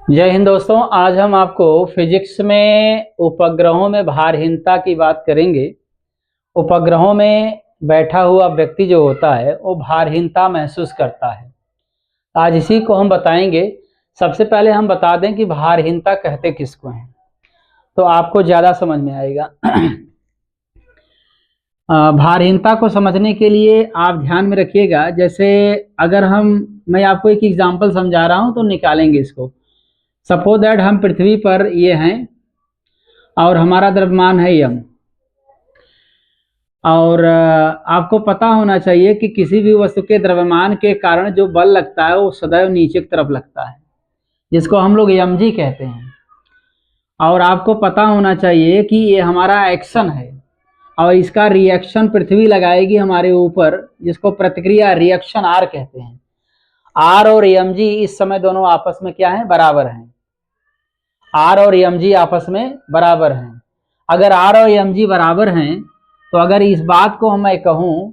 जय हिंद दोस्तों। आज हम आपको फिजिक्स में उपग्रहों में भारहीनता की बात करेंगे। उपग्रहों में बैठा हुआ व्यक्ति जो होता है वो भारहीनता महसूस करता है। आज इसी को हम बताएंगे। सबसे पहले हम बता दें कि भारहीनता कहते किसको हैं, तो आपको ज़्यादा समझ में आएगा। भारहीनता को समझने के लिए आप ध्यान में रखिएगा, जैसे अगर मैं आपको एक एग्जाम्पल समझा रहा हूँ तो निकालेंगे इसको। सपोज दैट हम पृथ्वी पर ये हैं और हमारा द्रव्यमान है यम, और आपको पता होना चाहिए कि किसी भी वस्तु के द्रव्यमान के कारण जो बल लगता है वो सदैव नीचे की तरफ लगता है, जिसको हम लोग mg कहते हैं। और आपको पता होना चाहिए कि ये हमारा एक्शन है और इसका रिएक्शन पृथ्वी लगाएगी हमारे ऊपर, जिसको प्रतिक्रिया रिएक्शन आर कहते हैं। आर और mg इस समय दोनों आपस में क्या है, बराबर हैं। आर और mg आपस में बराबर हैं। अगर आर और mg बराबर हैं तो अगर इस बात को मैं कहूं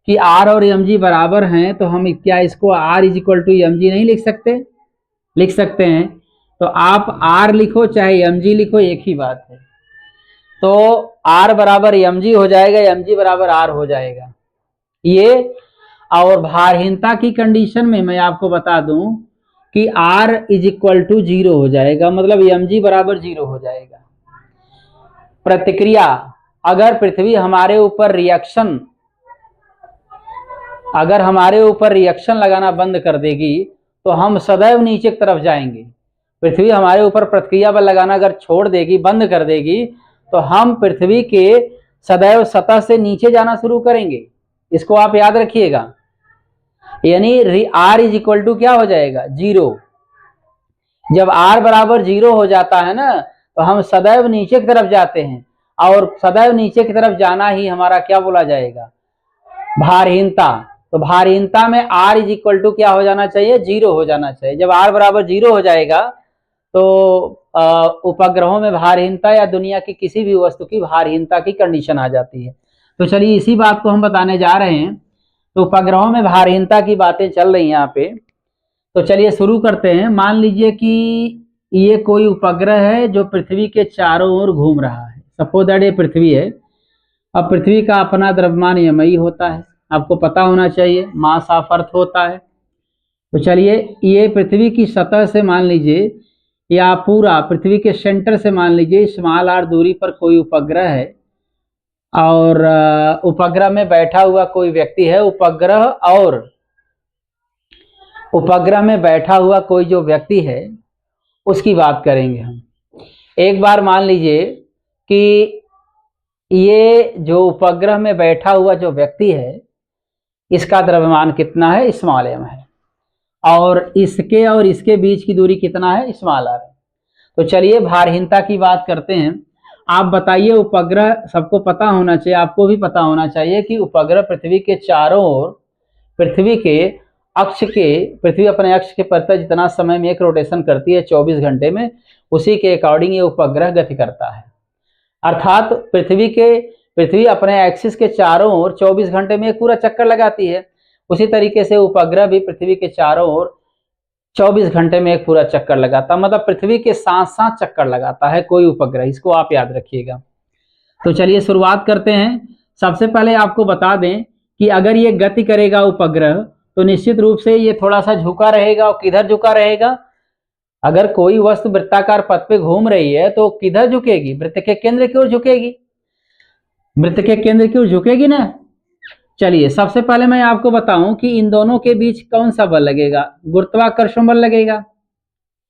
कि आर और mg बराबर हैं तो हम क्या इसको r is equal to mg नहीं लिख सकते? लिख सकते हैं। तो आप r लिखो चाहे mg लिखो, एक ही बात है। तो r बराबर mg हो जाएगा, mg बराबर r हो जाएगा ये। और भारहीनता की कंडीशन में मैं आपको बता दूं कि r इज इक्वल टू 0 हो जाएगा, मतलब mg बराबर 0 हो जाएगा। प्रतिक्रिया, अगर पृथ्वी हमारे ऊपर रिएक्शन लगाना बंद कर देगी तो हम सदैव नीचे की तरफ जाएंगे। पृथ्वी हमारे ऊपर प्रतिक्रिया बल लगाना अगर छोड़ देगी, बंद कर देगी, तो हम पृथ्वी के सदैव सतह से नीचे जाना शुरू करेंगे। इसको आप याद रखिएगा। यानी r इज इक्वल टू क्या हो जाएगा, 0। जब r बराबर 0 हो जाता है ना, तो हम सदैव नीचे की तरफ जाते हैं, और सदैव नीचे की तरफ जाना ही हमारा क्या बोला जाएगा, भारहीनता। तो भारहीनता में r इज इक्वल टू क्या हो जाना चाहिए, 0 हो जाना चाहिए। जब r बराबर 0 हो जाएगा तो उपग्रहों में भारहीनता या दुनिया की किसी भी वस्तु की भारहीनता की कंडीशन आ जाती है। तो चलिए इसी बात को हम बताने जा रहे हैं। तो उपग्रहों में भारहीनता की बातें चल रही हैं यहाँ पे, तो चलिए शुरू करते हैं। मान लीजिए कि ये कोई उपग्रह है जो पृथ्वी के चारों ओर घूम रहा है। सपोज दैट ये पृथ्वी है। अब पृथ्वी का अपना द्रव्यमान यमई होता है, आपको पता होना चाहिए, मास ऑफ अर्थ होता है। तो चलिए ये पृथ्वी की सतह से मान लीजिए, या पूरा पृथ्वी के सेंटर से मान लीजिए स्मॉल r दूरी पर कोई उपग्रह है, और उपग्रह में बैठा हुआ कोई व्यक्ति है। उपग्रह में बैठा हुआ कोई जो व्यक्ति है उसकी बात करेंगे हम। एक बार मान लीजिए कि ये जो उपग्रह में बैठा हुआ जो व्यक्ति है इसका द्रव्यमान कितना है, स्मॉल m है, और इसके बीच की दूरी कितना है, स्मॉल r है। तो चलिए भारहीनता की बात करते हैं। आप बताइए, उपग्रह सबको पता होना चाहिए, आपको भी पता होना चाहिए कि उपग्रह पृथ्वी के चारों ओर पृथ्वी अपने अक्ष के प्रति जितना समय में एक रोटेशन करती है 24 घंटे में, उसी के अकॉर्डिंग ये उपग्रह गति करता है। अर्थात पृथ्वी अपने एक्सिस के चारों ओर 24 घंटे में एक पूरा चक्कर लगाती है। उसी तरीके से उपग्रह भी पृथ्वी के चारों ओर 24 घंटे में एक पूरा चक्कर लगाता है, मतलब पृथ्वी के साथ साथ चक्कर लगाता है कोई उपग्रह। इसको आप याद रखिएगा। तो चलिए शुरुआत करते हैं। सबसे पहले आपको बता दें कि अगर ये गति करेगा उपग्रह तो निश्चित रूप से ये थोड़ा सा झुका रहेगा। और किधर झुका रहेगा, अगर कोई वस्तु वृत्ताकार पथ पे घूम रही है तो किधर झुकेगी, वृत्त के केंद्र की ओर झुकेगी। वृत्त के केंद्र की ओर झुकेगी ना। चलिए सबसे पहले मैं आपको बताऊं कि इन दोनों के बीच कौन सा बल लगेगा, गुरुत्वाकर्षण बल लगेगा।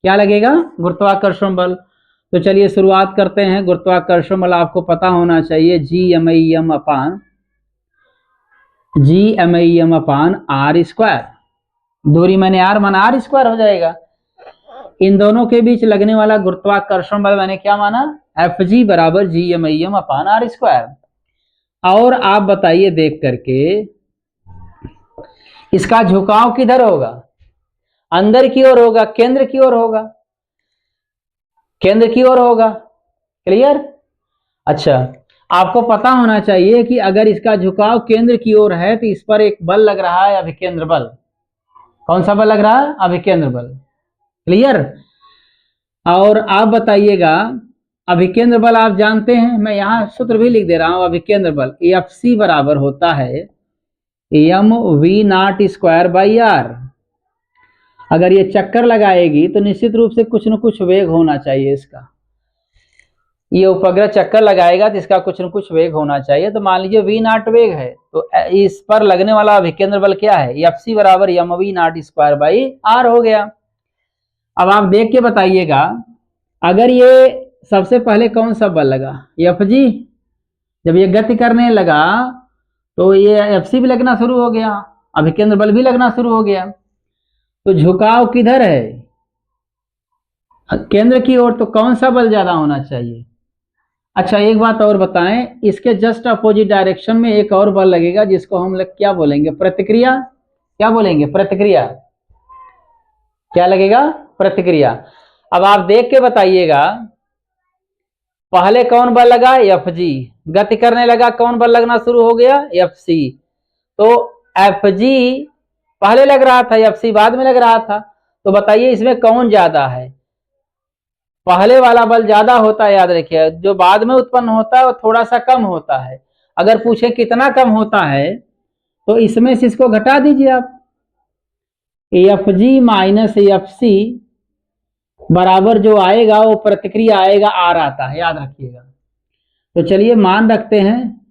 क्या लगेगा, गुरुत्वाकर्षण बल। तो चलिए शुरुआत करते हैं। गुरुत्वाकर्षण बल आपको पता होना चाहिए, Gm अपान r स्क्वायर। दूरी मैंने r माना, r स्क्वायर हो जाएगा। इन दोनों के बीच लगने वाला गुरुत्वाकर्षण बल मैंने क्या माना, Fg बराबर Gm अपान r स्क्वायर। और आप बताइए देख करके, इसका झुकाव किधर होगा, अंदर की ओर होगा, केंद्र की ओर होगा, केंद्र की ओर होगा। क्लियर। अच्छा, आपको पता होना चाहिए कि अगर इसका झुकाव केंद्र की ओर है तो इस पर एक बल लग रहा है, अभिकेंद्र बल। कौन सा बल लग रहा है, अभिकेंद्र बल। क्लियर। और आप बताइएगा, अभिकेंद्र बल आप जानते हैं, मैं यहाँ सूत्र भी लिख दे रहा हूँ। अभिकेंद्र बल Fc बराबर होता है mv0² r। अगर ये चक्कर लगाएगी तो निश्चित रूप से कुछ न कुछ वेग होना चाहिए इसका। ये उपग्रह चक्कर लगाएगा तो इसका कुछ न कुछ वेग होना चाहिए। तो मान लीजिए v0 वेग है, तो इस पर लगने वाला अभिकेंद्र बल क्या है? Fc बराबर mv0² r हो गया। अब आप देख के बताइएगा, अगर ये सबसे पहले कौन सा बल लगा? Fg। जब ये गति करने लगा तो ये Fc भी लगना शुरू हो गया, अभिकेंद्र बल भी लगना शुरू हो गया। तो झुकाव किधर है? केंद्र की ओर। तो कौन सा बल ज्यादा होना चाहिए? अच्छा, एक बात और बताएं, इसके जस्ट अपोजिट डायरेक्शन में एक और बल लगेगा जिसको हम लोग क्या बोलेंगे? प्रतिक्रिया। क्या बोलेंगे? प्रतिक्रिया। क्या लगेगा? प्रतिक्रिया। अब आप देख के बताइएगा, पहले कौन बल लगा? Fg। गति करने लगा, कौन बल लगना शुरू हो गया? Fc। तो Fg पहले लग रहा था, Fc बाद में लग रहा था। तो बताइए इसमें कौन ज्यादा है? पहले वाला बल ज्यादा होता है, याद रखिए। जो बाद में उत्पन्न होता है वो थोड़ा सा कम होता है। अगर पूछे कितना कम होता है तो इसमें से इसको घटा दीजिए आप। Fg माइनस Fc बराबर जो आएगा वो प्रतिक्रिया आएगा, R आता है, याद रखिएगा। तो चलिए मान रखते हैं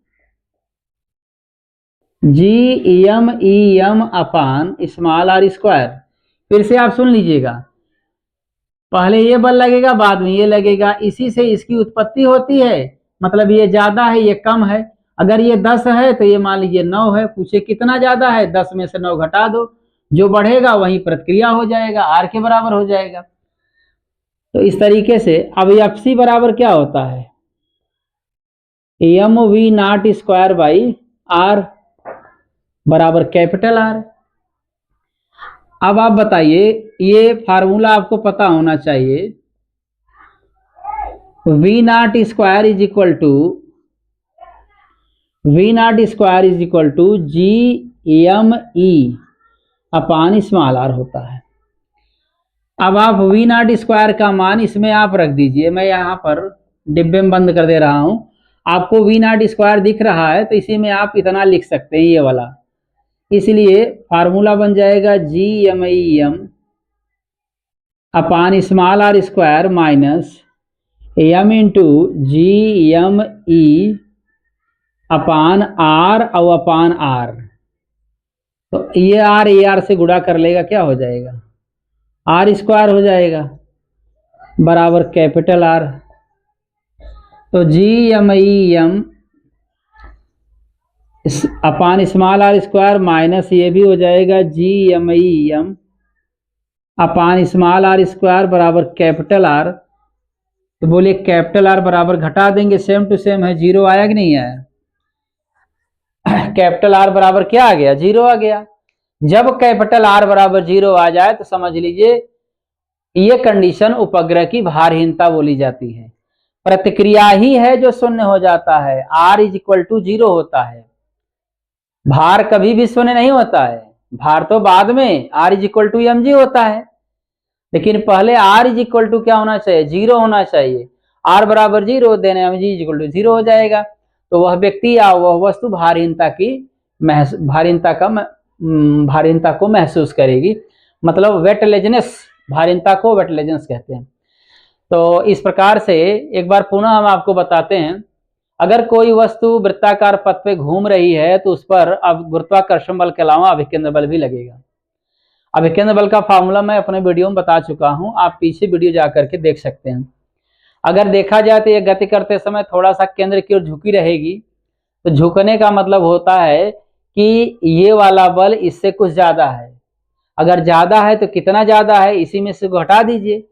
Gem अपान स्मॉल r स्क्वायर। फिर से आप सुन लीजिएगा, पहले ये बल लगेगा, बाद में ये लगेगा, इसी से इसकी उत्पत्ति होती है। मतलब ये ज्यादा है, ये कम है। अगर ये 10 है तो ये मान लीजिए 9 है। पूछे कितना ज्यादा है? 10 में से 9 घटा दो, जो बढ़ेगा वही प्रतिक्रिया हो जाएगा, R के बराबर हो जाएगा। तो इस तरीके से अब Fc बराबर क्या होता है? mv0² r बराबर कैपिटल R। अब आप बताइए, ये फार्मूला आपको पता होना चाहिए। v0² is equal to Gme upon small r होता है। अब आप v0² का मान इसमें आप रख दीजिए। मैं यहाँ पर डिब्बे में बंद कर दे रहा हूँ। आपको v0² दिख रहा है तो इसी में आप इतना लिख सकते हैं, ये वाला। इसलिए फार्मूला बन जाएगा Gem अपान small r square minus m into Gme अपान r और अपान r। तो ये r से गुणा कर लेगा, क्या हो जाएगा? R स्क्वायर हो जाएगा बराबर कैपिटल R। तो Gem अपान स्मॉल r स्क्वायर माइनस ये भी हो जाएगा Gem अपान स्मॉल r स्क्वायर बराबर कैपिटल R। तो बोलिए कैपिटल R बराबर घटा देंगे, सेम टू सेम है, 0 आया कि नहीं आया? कैपिटल R बराबर क्या आ गया? 0 आ गया। जब कैपिटल R बराबर 0 आ जाए तो समझ लीजिए ये कंडीशन उपग्रह की भारहीनता बोली जाती है। प्रतिक्रिया ही है जो शून्य हो जाता है, R इज इक्वल टू 0 होता है। भार कभी भी शून्य नहीं होता है, भार तो बाद में R is equal to mg होता है। लेकिन पहले R इज इक्वल टू क्या होना चाहिए? 0 होना चाहिए। R बराबर 0 देने mg इज इक्वल टू 0 हो जाएगा। तो वह व्यक्ति या वह वस्तु भारहीनता को महसूस करेगी। मतलब वेटलेजनेस, भारहीनता को वेटलेजनेस कहते हैं। तो इस प्रकार से एक बार पुनः हम आपको बताते हैं, अगर कोई वस्तु वृत्ताकार पथ पे घूम रही है तो उस पर अब गुरुत्वाकर्षण बल के अलावा अभिकेंद्र बल भी लगेगा। अभिकेंद्र बल का फार्मूला मैं अपने वीडियो में बता चुका हूं, आप पीछे वीडियो जा करके देख सकते हैं। अगर देखा जाए तो ये गति करते समय थोड़ा सा केंद्र की ओर झुकी रहेगी। तो झुकने का मतलब होता है कि ये वाला बल इससे कुछ ज्यादा है। अगर ज्यादा है तो कितना ज्यादा है, इसी में से घटा दीजिए।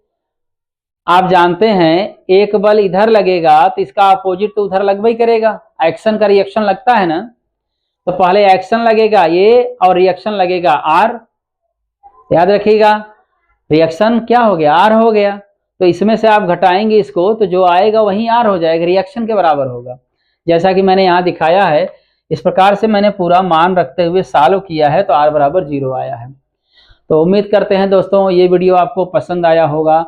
आप जानते हैं एक बल इधर लगेगा तो इसका अपोजिट तो उधर लगवा ही करेगा, एक्शन का रिएक्शन लगता है ना। तो पहले एक्शन लगेगा ये और रिएक्शन लगेगा आर। याद रखिएगा, रिएक्शन क्या हो गया? आर हो गया। तो इसमें से आप घटाएंगे इसको तो जो आएगा वही आर हो जाएगा, रिएक्शन के बराबर होगा। जैसा कि मैंने यहाँ दिखाया है, इस प्रकार से मैंने पूरा मान रखते हुए सॉल्व किया है तो आर बराबर 0 आया है। तो उम्मीद करते हैं दोस्तों ये वीडियो आपको पसंद आया होगा।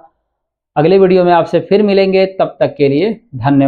अगले वीडियो में आपसे फिर मिलेंगे, तब तक के लिए धन्यवाद।